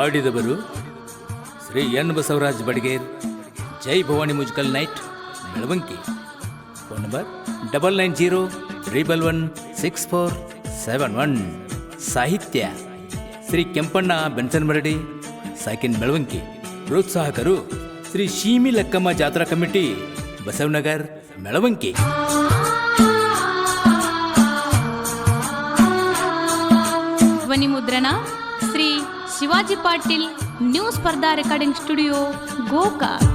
ಹಾಡಿದವರು Shri N Basavaraj Badiger, Jai Bhavani musical night, Belavanki. Phone number 9903116471. ಸಾಹಿತ್ಯ ಶ್ರೀ ಕೆಂಪಣ್ಣ ಬೆನ್ಸನ್ಮರಡಿ, ಸಾಕಿನ್ ಬೆಳವಂಕಿ. ಪ್ರೋತ್ಸಾಹಕರು ಶ್ರೀ ಶೀಮಿ ಲಕ್ಕಮ್ಮ ಜಾತ್ರಾ committee, Basavanagar, ಬೆಳವಂಕಿ. ಧ್ವನಿ ಮುದ್ರಣ ಶ್ರೀ ಶಿವಾಜಿ ಪಾಟೀಲ್, ನ್ಯೂ ಸ್ಪರ್ಧಾ ರೆಕಾರ್ಡಿಂಗ್ ಸ್ಟುಡಿಯೋ, ಗೋಕಾಕ್.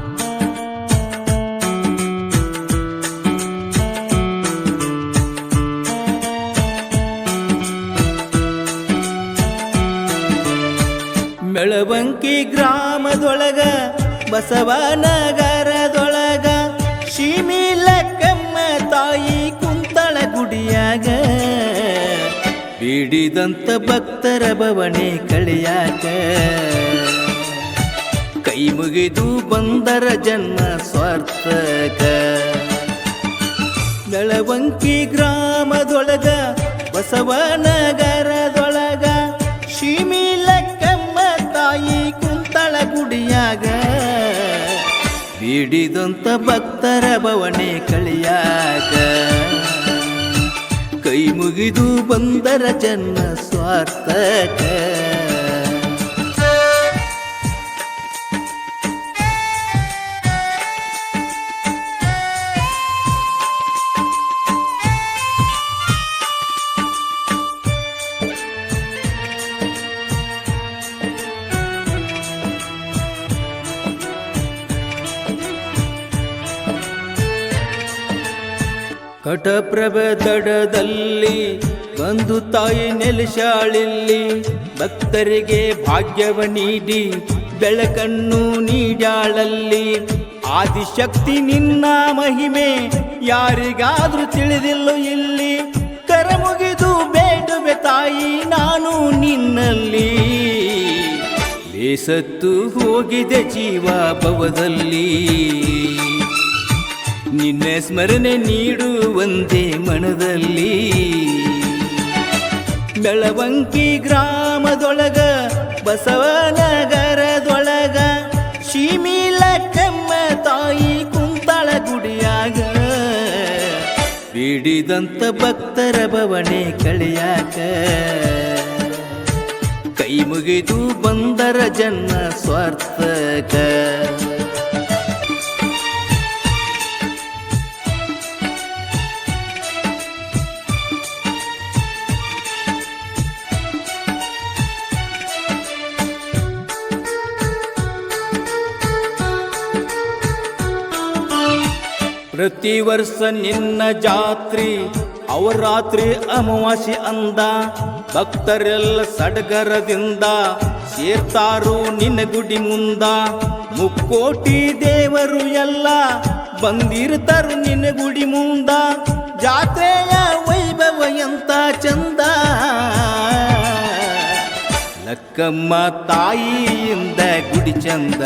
ಬೆಳವಂಕಿ ಗ್ರಾಮದೊಳಗ ಬಸವನಗರದೊಳಗ ಶೀಮಿ ಲಕ್ಕಮ್ಮ ತಾಯಿ ಕುಂತಳ ಗುಡಿಯಾಗ ಬೀಡಿದಂತ ಭಕ್ತರ ಬವಣೆ ಕಳೆಯಾಕ ಕೈ ಮುಗಿದು ಬಂದರ ಜನ್ಮ ಸ್ವಾರ್ಥಕ. ಬೆಳವಂಕಿ ಗ್ರಾಮದೊಳಗ ಬಸವನಗರದೊಳಗ ಶೀಮಿ ಲಕ್ಕಮ್ಮ ತಾಯಿ ಕುಂತಳ ಗುಡಿಯಾಗ ಬೀಡಿದಂತ ಭಕ್ತರ ಬವಣೆ ಕಳೆಯಾಕ ಕೈ ಮುಗಿದು ಬಂದರ ಜನ್ಮ ಸ್ವಾರ್ಥಕ. ಕಟಪ್ರಭ ದಡದಲ್ಲಿ ಬಂದು ತಾಯಿ ನೆಲೆಸಾಳಿಲ್ಲಿ, ಭಕ್ತರಿಗೆ ಭಾಗ್ಯವ ನೀಡಿ ಬೆಳಕನ್ನು ನೀಡ್ಯಾಳಲ್ಲಿ. ಆದಿಶಕ್ತಿ ನಿನ್ನ ಮಹಿಮೆ ಯಾರಿಗಾದ್ರೂ ತಿಳಿದಿಲ್ಲ ಇಲ್ಲಿ, ಕರಮುಗಿದು ಬೇಡುವೆ ತಾಯಿ ನಾನು ನಿನ್ನಲ್ಲಿ. ಬೇಸತ್ತು ಹೋಗಿದೆ ಜೀವ ಭವದಲ್ಲಿ, ನಿನ್ನ ಸ್ಮರಣೆ ನೀಡುವಂತೆ ಮನದಲ್ಲಿ. ಬೆಳವಂಕಿ ಗ್ರಾಮದೊಳಗ ಬಸವನಗರದೊಳಗ ಶೀಮಿ ಲಕ್ಕಮ್ಮ ತಾಯಿ ಕುಂತಳ ಗುಡಿಯಾಗ ಬೀಡಿದಂತ ಭಕ್ತರ ಬವಣೆ ಕಳೆಯಾಕ ಕೈ ಮುಗಿದು ಬಂದರ ಜನ್ಮ ಸ್ವಾರ್ಥಕ. ಪ್ರತಿ ವರ್ಷ ನಿನ್ನ ಜಾತ್ರಿ ಅವರಾತ್ರಿ ಅಮಾವಾಸ್ಯೆ ಅಂದ, ಭಕ್ತರೆಲ್ಲ ಸಡಗರದಿಂದ ಸೇರ್ತಾರು ನಿನ್ನ ಗುಡಿ ಮುಂದ. ಮುಕ್ಕೋಟಿ ದೇವರು ಎಲ್ಲ ಬಂದಿರ್ತಾರು ನಿನ್ನ ಗುಡಿ ಮುಂದ, ಜಾತ್ರೆಯ ವೈಭವ ಎಂತ ಚಂದ. ಲಕ್ಕಮ್ಮ ತಾಯಿಯಿಂದ ಗುಡಿ ಚಂದ,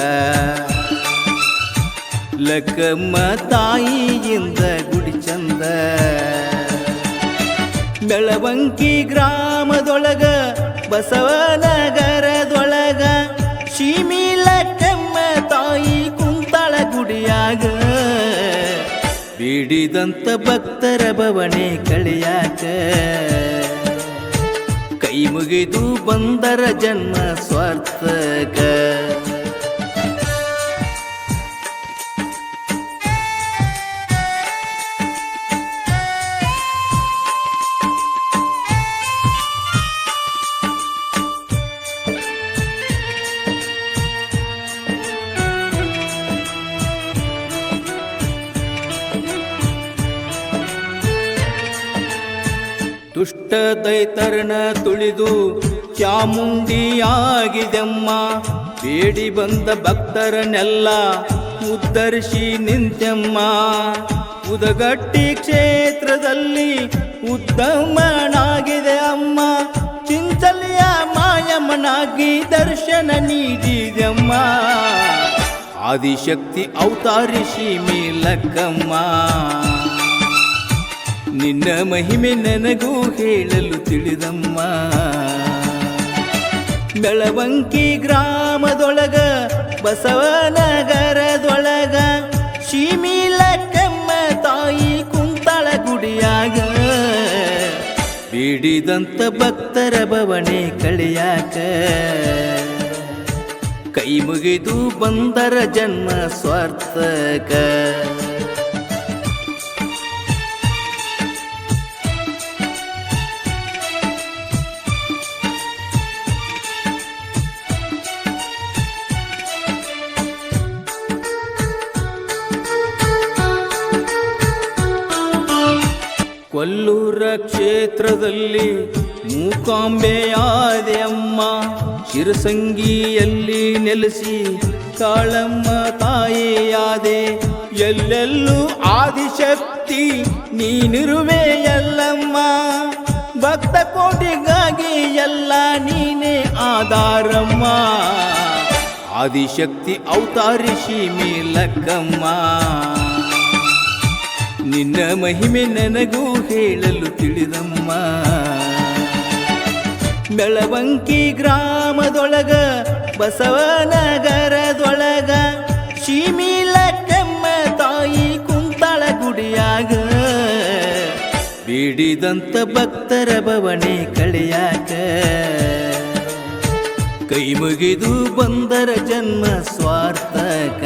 ಲಕ್ಕಮ್ಮ ತಾಯಿಯಿಂದ ಗುಡಿ ಚಂದ. ಬೆಳವಂಕಿ ಗ್ರಾಮದೊಳಗ ಬಸವನಗರದೊಳಗ ಶೀಮಿ ಲಕ್ಕಮ್ಮ ತಾಯಿ ಕುಂತಳ ಗುಡಿಯಾಗ ಬೀಡಿದಂತ ಭಕ್ತರ ಬವಣೆ ಕಳೆಯಾಕ ಕೈ ಮುಗಿದು ಬಂದರ ಜನ್ಮ ಸ್ವಾರ್ಥಕ. ದುಷ್ಟ ದೈತರನ ತುಳಿದು ಚಾಮುಂಡಿಯಾಗಿದೆಮ್ಮ, ಬೇಡಿ ಬಂದ ಭಕ್ತರನ್ನೆಲ್ಲ ಉದ್ಧರಿಸಿ ನಿಂತೆಮ್ಮ. ಉದಗಟ್ಟಿ ಕ್ಷೇತ್ರದಲ್ಲಿ ಉದ್ದಮನಾಗಿದೆ ಅಮ್ಮ, ಚಿಂಚಲಿಯ ಮಾಯಮ್ಮನಾಗಿ ದರ್ಶನ ನೀಡಿದೆಮ್ಮ. ಆದಿಶಕ್ತಿ ಅವತಾರಿ ಶೀಮಿ ಲಕ್ಕಮ್ಮ, ನಿನ್ನ ಮಹಿಮೆ ನನಗೂ ಹೇಳಲು ತಿಳಿದಮ್ಮ. ಬೆಳವಂಕಿ ಗ್ರಾಮದೊಳಗ ಬಸವನಗರದೊಳಗ ಶಿಮಿಲಕ್ಕಮ್ಮ ತಾಯಿ ಕುಂತಳ ಗುಡಿಯಾಗ ಬೇಡಿದಂತ ಭಕ್ತರ ಭವನೆ ಕಳೆಯಾಕ ಕೈ ಮುಗಿದು ಬಂದರ ಜನ್ಮ ಸ್ವಾರ್ಥಕ ಕೊಲ್ಲೂರ ಕ್ಷೇತ್ರದಲ್ಲಿ ಮೂಕಾಂಬೆಯಾದೆ ಅಮ್ಮ ಶಿರಸಂಗಿಯಲ್ಲಿ ನೆಲೆಸಿ ಕಾಳಮ್ಮ ತಾಯಿಯಾದೆ ಎಲ್ಲೆಲ್ಲೂ ಆದಿಶಕ್ತಿ ನೀನಿರುವೆ ಎಲ್ಲಮ್ಮ ಭಕ್ತ ಕೋಟಿಗಾಗಿ ಎಲ್ಲ ನೀನೇ ಆಧಾರಮ್ಮ ಆದಿಶಕ್ತಿ ಅವತಾರಿ ಶಿಮಿಲಕ್ಕಮ್ಮ ನಿನ್ನ ಮಹಿಮೆ ನನಗೂ ಹೇಳಲು ತಿಳಿದಮ್ಮ ಬೆಳವಂಕಿ ಗ್ರಾಮದೊಳಗ ಬಸವನಗರದೊಳಗ ಶಿಮಿಲಕ್ಕಮ್ಮ ತಾಯಿ ಕುಂತಳ ಗುಡಿಯಾಗ ಬೇಡಿದಂತ ಭಕ್ತರ ಭವನೆ ಕಳೆಯಾಕ ಕೈ ಮುಗಿದು ಬಂದರ ಜನ್ಮ ಸ್ವಾರ್ಥಕ